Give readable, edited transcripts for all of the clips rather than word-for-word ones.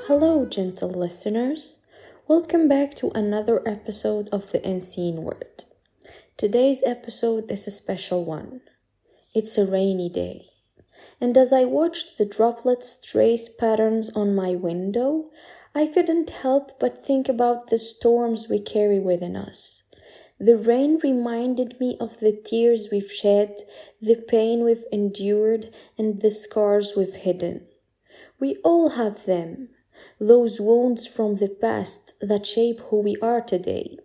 Hello, gentle listeners. Welcome back to another episode of The Unseen Word. Today's episode is a special one. It's a rainy day. And as I watched the droplets trace patterns on my window, I couldn't help but think about the storms we carry within us. The rain reminded me of the tears we've shed, the pain we've endured, and the scars we've hidden. We all have them, those wounds from the past that shape who we are today.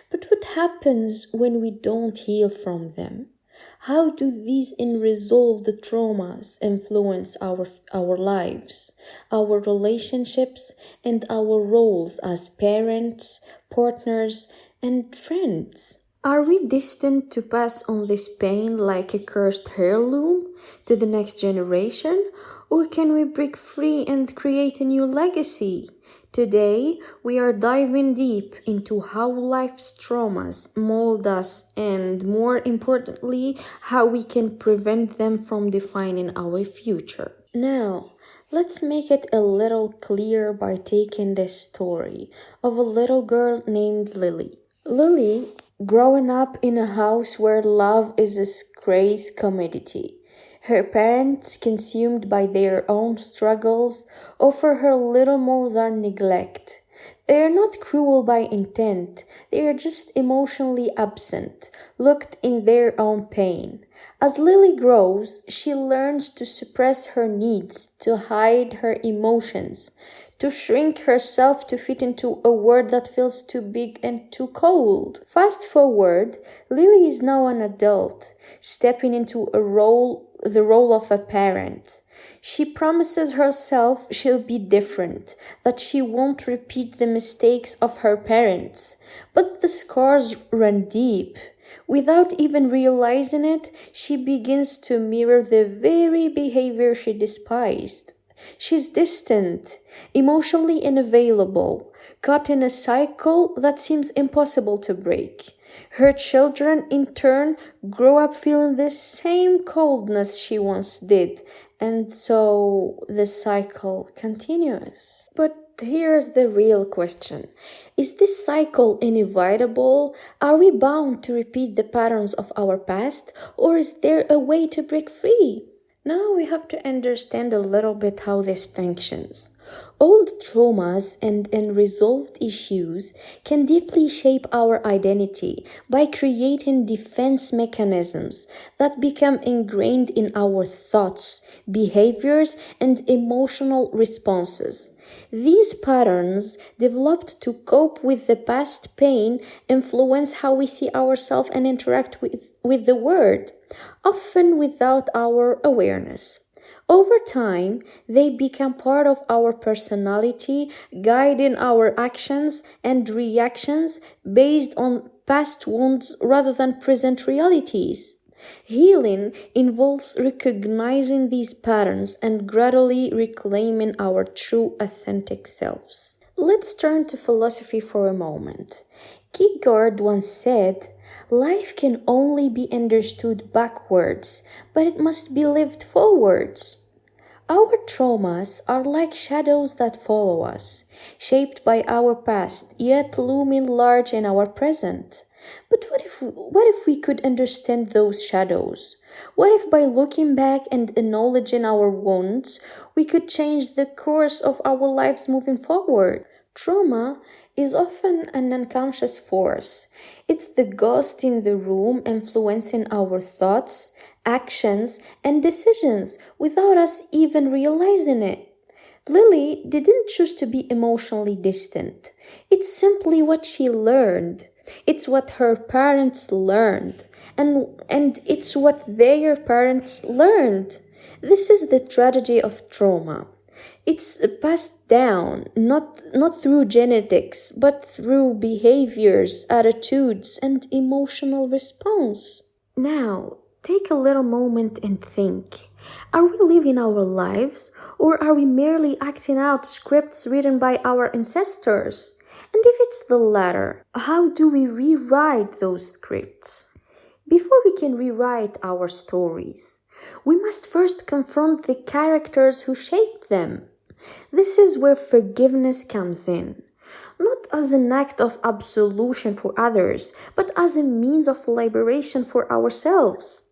But what happens when we don't heal from them? How do these unresolved traumas influence our lives, our relationships, and our roles as parents, partners, and friends? Are we destined to pass on this pain like a cursed heirloom to the next generation, or can we break free and create a new legacy? Today, we are diving deep into how life's traumas mold us and, more importantly, how we can prevent them from defining our future. Now, let's make it a little clearer by taking this story of a little girl named Lily. Lily, growing up in a house where love is a scarce commodity. Her parents, consumed by their own struggles, offer her little more than neglect. They are not cruel by intent, they are just emotionally absent, locked in their own pain. As Lily grows, she learns to suppress her needs, to hide her emotions, to shrink herself to fit into a world that feels too big and too cold. Fast forward, Lily is now an adult, stepping into the role of a parent. She promises herself she'll be different, that she won't repeat the mistakes of her parents. But the scars run deep. Without even realizing it, she begins to mirror the very behavior she despised. She's distant, emotionally unavailable, caught in a cycle that seems impossible to break. Her children, in turn, grow up feeling the same coldness she once did, and so the cycle continues. But here's the real question. Is this cycle inevitable? Are we bound to repeat the patterns of our past, or is there a way to break free? Now we have to understand a little bit how this functions. Old traumas and unresolved issues can deeply shape our identity by creating defense mechanisms that become ingrained in our thoughts, behaviors, and emotional responses. These patterns, developed to cope with the past pain, influence how we see ourselves and interact with the world, often without our awareness. Over time, they become part of our personality, guiding our actions and reactions based on past wounds rather than present realities. Healing involves recognizing these patterns and gradually reclaiming our true authentic selves. Let's turn to philosophy for a moment. Kierkegaard once said, "Life can only be understood backwards, but it must be lived forwards." Our traumas are like shadows that follow us, shaped by our past, yet looming large in our present. But what if we could understand those shadows? What if by looking back and acknowledging our wounds, we could change the course of our lives moving forward? Trauma is often an unconscious force. It's the ghost in the room influencing our thoughts, actions, and decisions without us even realizing it. Lily didn't choose to be emotionally distant. It's simply what she learned. It's what her parents learned. And it's what their parents learned. This is the tragedy of trauma. It's passed down, not through genetics, but through behaviors, attitudes, and emotional response. Now, take a little moment and think. Are we living our lives, or are we merely acting out scripts written by our ancestors? And if it's the latter, how do we rewrite those scripts? Before we can rewrite our stories, we must first confront the characters who shaped them. This is where forgiveness comes in, not as an act of absolution for others, but as a means of liberation for ourselves.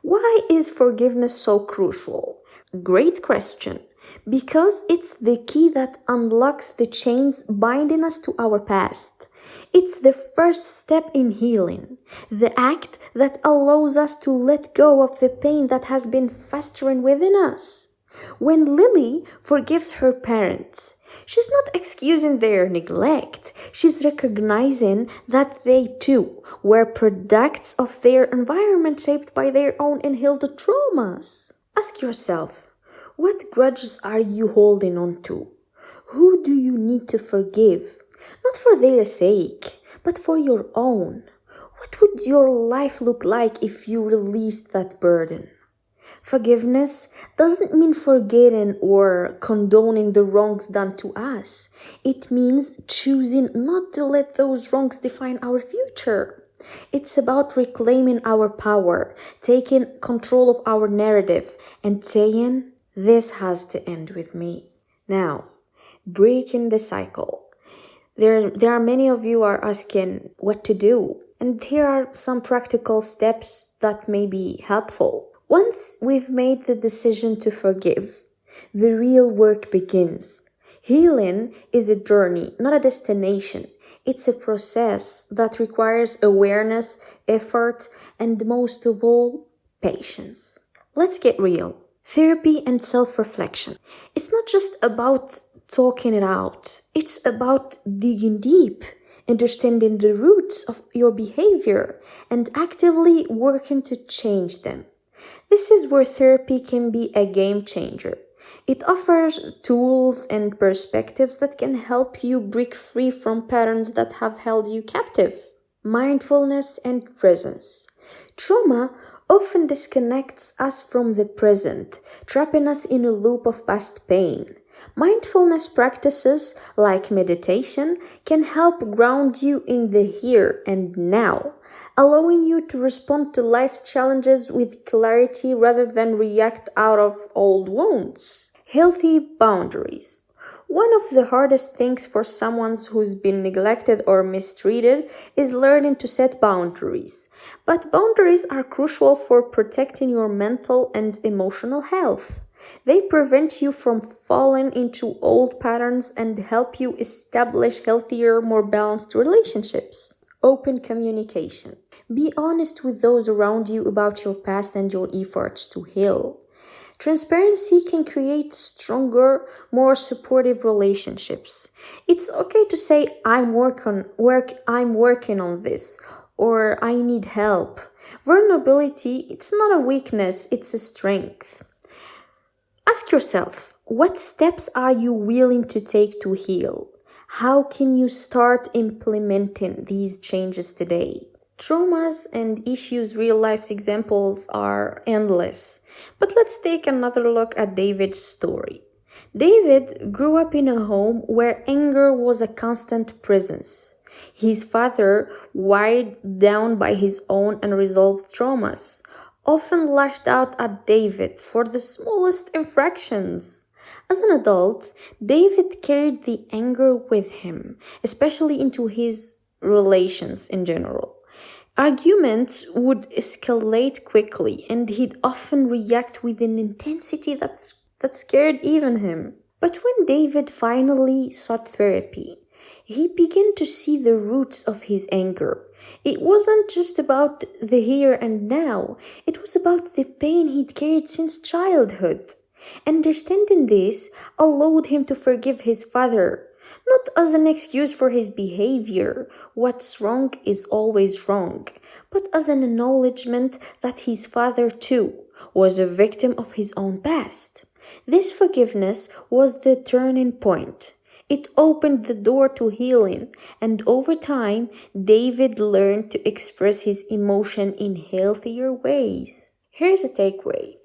Why is forgiveness so crucial? Great question. Because it's the key that unlocks the chains binding us to our past. It's the first step in healing, the act that allows us to let go of the pain that has been festering within us. When Lily forgives her parents, she's not excusing their neglect. She's recognizing that they too were products of their environment shaped by their own unhealed traumas. Ask yourself, what grudges are you holding on to? Who do you need to forgive? Not for their sake, but for your own. What would your life look like if you released that burden? Forgiveness doesn't mean forgetting or condoning the wrongs done to us. It means choosing not to let those wrongs define our future. It's about reclaiming our power, taking control of our narrative, and saying, this has to end with me. Now, breaking the cycle. There are many of you are asking what to do. And here are some practical steps that may be helpful. Once we've made the decision to forgive, the real work begins. Healing is a journey, not a destination. It's a process that requires awareness, effort, and most of all, patience. Let's get real. Therapy and self-reflection. It's not just about talking it out. It's about digging deep, understanding the roots of your behavior, and actively working to change them. This is where therapy can be a game changer. It offers tools and perspectives that can help you break free from patterns that have held you captive. Mindfulness and presence. Trauma often disconnects us from the present, trapping us in a loop of past pain. Mindfulness practices like meditation can help ground you in the here and now, allowing you to respond to life's challenges with clarity rather than react out of old wounds. Healthy boundaries. One of the hardest things for someone who's been neglected or mistreated is learning to set boundaries. But boundaries are crucial for protecting your mental and emotional health. They prevent you from falling into old patterns and help you establish healthier, more balanced relationships. Open communication. Be honest with those around you about your past and your efforts to heal. Transparency can create stronger, more supportive relationships. It's okay to say, I'm working on this, or I need help. Vulnerability, it's not a weakness, it's a strength. Ask yourself, what steps are you willing to take to heal? How can you start implementing these changes today? Traumas and issues, real life examples are endless. But let's take another look at David's story. David grew up in a home where anger was a constant presence. His father, weighed down by his own unresolved traumas, often lashed out at David for the smallest infractions. As an adult, David carried the anger with him, especially into his relations in general. Arguments would escalate quickly, and he'd often react with an intensity that scared even him. But when David finally sought therapy, he began to see the roots of his anger. It wasn't just about the here and now, it was about the pain he'd carried since childhood. Understanding this allowed him to forgive his father, not as an excuse for his behavior, what's wrong is always wrong, but as an acknowledgement that his father too was a victim of his own past. This forgiveness was the turning point. It opened the door to healing, and over time, David learned to express his emotion in healthier ways. Here's a takeaway.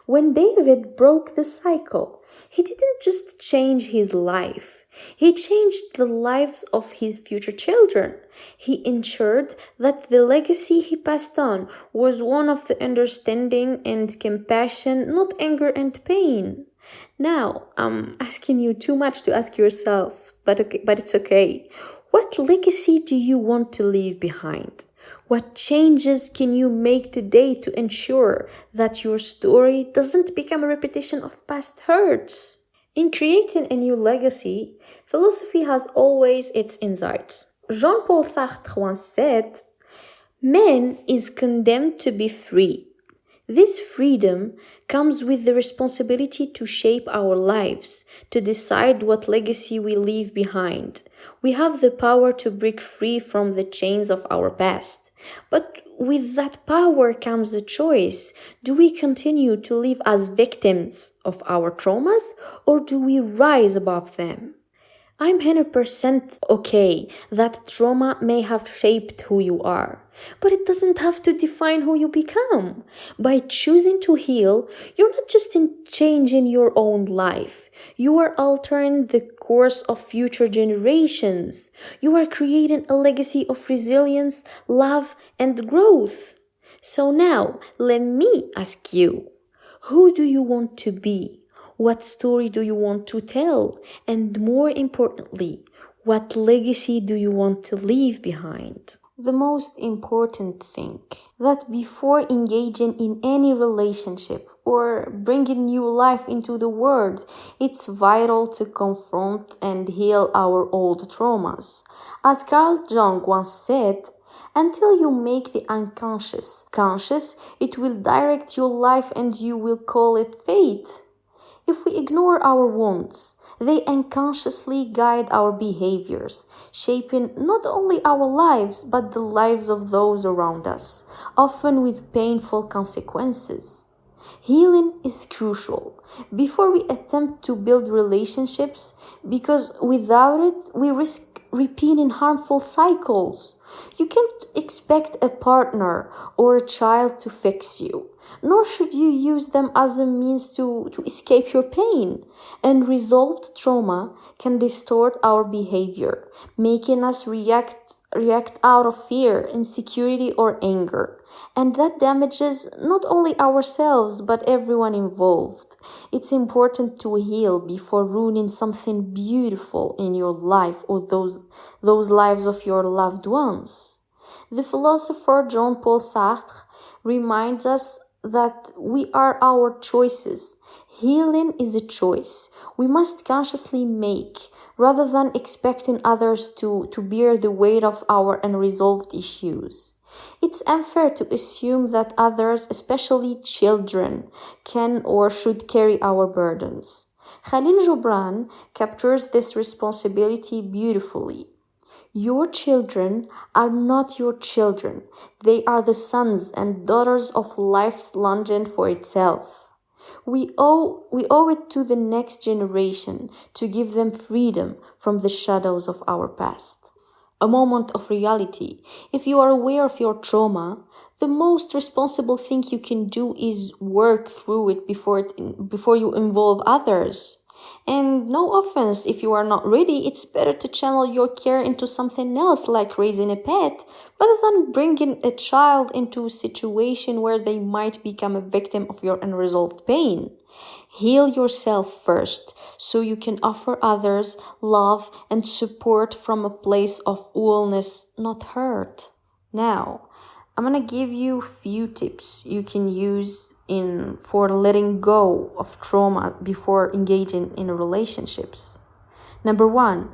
When David broke the cycle, he didn't just change his life, he changed the lives of his future children. He ensured that the legacy he passed on was one of the understanding and compassion, not anger and pain. Now, I'm asking you too much to ask yourself, but it's okay. What legacy do you want to leave behind? What changes can you make today to ensure that your story doesn't become a repetition of past hurts? In creating a new legacy, philosophy has always its insights. Jean-Paul Sartre once said, "Man is condemned to be free. This freedom comes with the responsibility to shape our lives, to decide what legacy we leave behind. We have the power to break free from the chains of our past. But with that power comes a choice. Do we continue to live as victims of our traumas, or do we rise above them?" I'm 100% okay that trauma may have shaped who you are, but it doesn't have to define who you become. By choosing to heal, you're not just changing your own life, you are altering the course of future generations. You are creating a legacy of resilience, love, and growth. So now, let me ask you, who do you want to be? What story do you want to tell? And more importantly, what legacy do you want to leave behind? The most important thing that before engaging in any relationship or bringing new life into the world, it's vital to confront and heal our old traumas. As Carl Jung once said, until you make the unconscious conscious, it will direct your life and you will call it fate. If we ignore our wounds, they unconsciously guide our behaviors, shaping not only our lives but the lives of those around us, often with painful consequences. Healing is crucial before we attempt to build relationships, because without it, we risk repeating harmful cycles. You can't expect a partner or a child to fix you, nor should you use them as a means to escape your pain. Unresolved trauma can distort our behavior, making us react out of fear, insecurity, or anger. And that damages not only ourselves but everyone involved. It's important to heal before ruining something beautiful in your life or those lives of your loved ones. The philosopher Jean-Paul Sartre reminds us that we are our choices. Healing is a choice we must consciously make, rather than expecting others to bear the weight of our unresolved issues. It's unfair to assume that others, especially children, can or should carry our burdens. Khalil Gibran captures this responsibility beautifully. Your children are not your children. They are the sons and daughters of life's longing for itself. We owe it to the next generation to give them freedom from the shadows of our past. A moment of reality. If you are aware of your trauma, the most responsible thing you can do is work through it before you involve others. And no offense, if you are not ready, it's better to channel your care into something else, like raising a pet, rather than bringing a child into a situation where they might become a victim of your unresolved pain. Heal yourself first, so you can offer others love and support from a place of wellness, not hurt. Now, I'm gonna give you a few tips you can use for letting go of trauma before engaging in relationships. Number 1,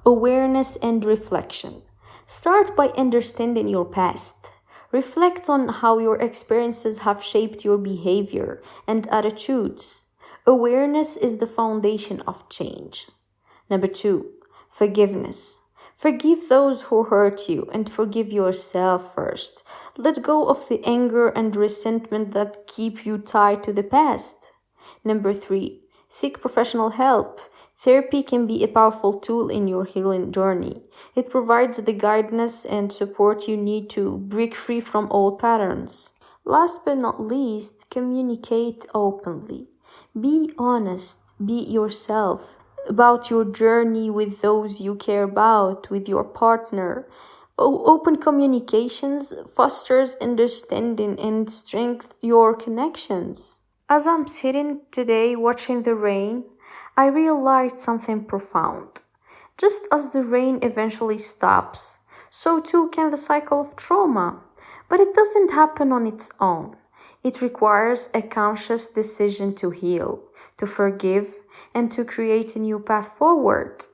awareness and reflection. Start by understanding your past. Reflect on how your experiences have shaped your behavior and attitudes. Awareness is the foundation of change. Number 2, forgiveness. Forgive those who hurt you and forgive yourself first. Let go of the anger and resentment that keep you tied to the past. Number 3, seek professional help. Therapy can be a powerful tool in your healing journey. It provides the guidance and support you need to break free from old patterns. Last but not least, communicate openly. Be honest, be yourself about your journey with those you care about, with your partner. Open communications fosters understanding and strengthens your connections. As I'm sitting today watching the rain, I realized something profound. Just as the rain eventually stops, so too can the cycle of trauma. But it doesn't happen on its own. It requires a conscious decision to heal, to forgive, and to create a new path forward.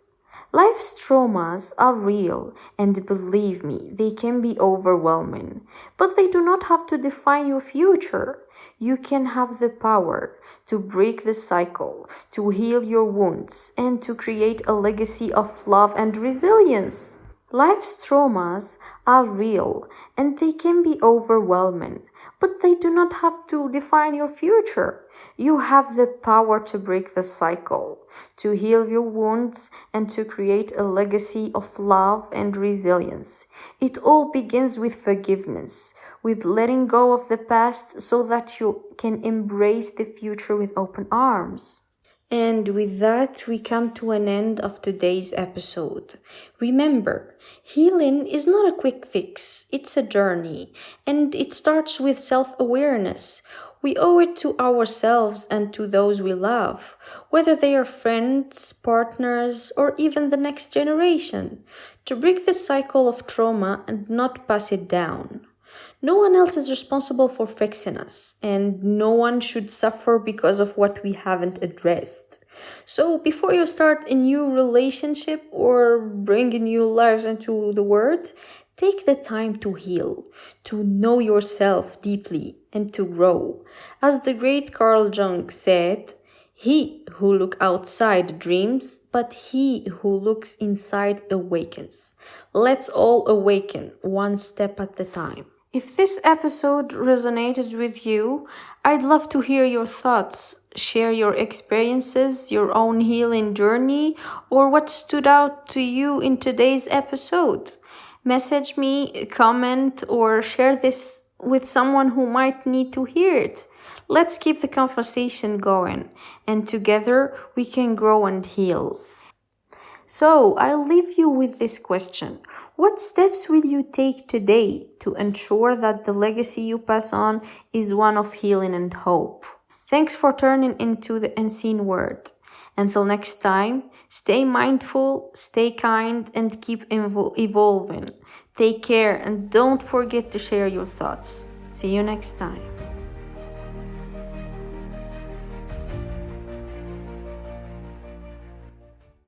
Life's traumas are real, and believe me, they can be overwhelming, but they do not have to define your future. You can have the power to break the cycle, to heal your wounds, and to create a legacy of love and resilience. Life's traumas are real, and they can be overwhelming, but they do not have to define your future. You have the power to break the cycle, to heal your wounds, and to create a legacy of love and resilience. It all begins with forgiveness, with letting go of the past so that you can embrace the future with open arms. And with that, we come to an end of today's episode. Remember, healing is not a quick fix, it's a journey, and it starts with self-awareness. We owe it to ourselves and to those we love, whether they are friends, partners, or even the next generation, to break the cycle of trauma and not pass it down. No one else is responsible for fixing us, and no one should suffer because of what we haven't addressed. So, before you start a new relationship or bring new lives into the world, take the time to heal, to know yourself deeply, and to grow. As the great Carl Jung said, "He who looks outside dreams, but he who looks inside awakens." Let's all awaken one step at a time. If this episode resonated with you, I'd love to hear your thoughts. Share your experiences, your own healing journey, or what stood out to you in today's episode. Message me, comment, or share this with someone who might need to hear it. Let's keep the conversation going, and together we can grow and heal. So, I'll leave you with this question. What steps will you take today to ensure that the legacy you pass on is one of healing and hope? Thanks for turning into the unseen word. Until next time, stay mindful, stay kind, and keep evolving. Take care and don't forget to share your thoughts. See you next time.